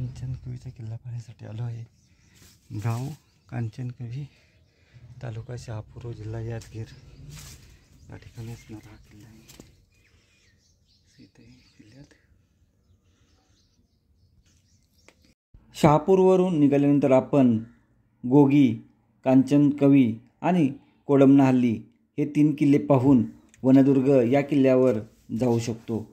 कांचनकवीचा किल्ला पाहण्यासाठी आलो आहे। गाव कांचनकवी, तालुका शहापूर, जिल्हा यादगीर या ठिकाणी असणारा हा किल्ला आहे। इथे किल्ल्यात शहापूरवरून निघाल्यानंतर आपण गोगी, कांचनकवी आणि कोडमनाहल्ली हे 3 किल्ले पाहून वनदुर्ग या किल्ल्यावर जाऊ शकतो।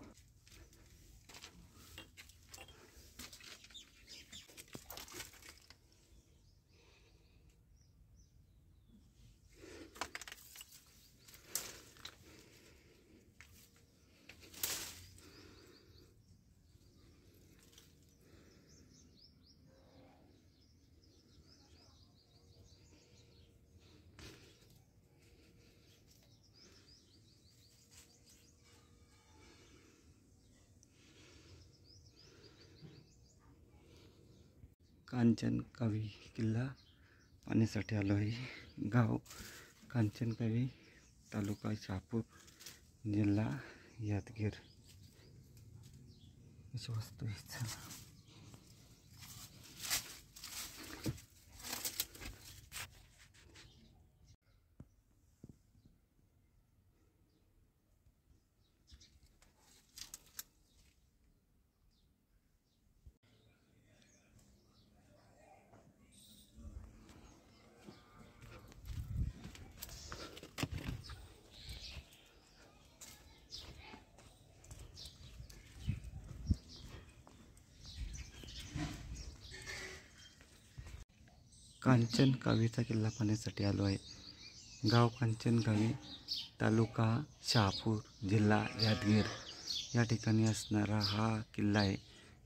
कांचनकवी किल्ला पाहण्यासाठी आलो आहे। गाव कांचनकवी, तालुका शहापूर, जिल्हा यादगीर अशी वस्तू आहे। कांचनकवीचा किल्ला पाहण्यासाठी आलो आहे। गाव कांचनकवी, तालुका शहापूर, जिल्हा यादगीर या ठिकाणी असणारा हा किल्ला आहे।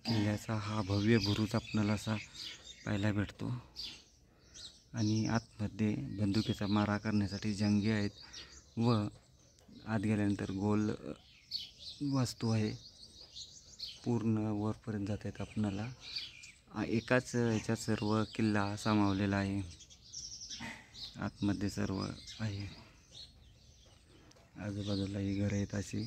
किल्ल्याचा हा भव्य बुरुज आपल्याला असा पाहायला भेटतो आणि आतमध्ये बंदुकीचा मारा करण्यासाठी जंगे आहेत व आत गेल्यानंतर गोल वस्तू आहे, पूर्ण वरपर्यंत जात आहेत। आपणाला एकाच ह्याच्यात सर्व किल्ला सामावलेला आहे, आतमध्ये सर्व आहे। आजूबाजूला ही घरे आहेत अशी।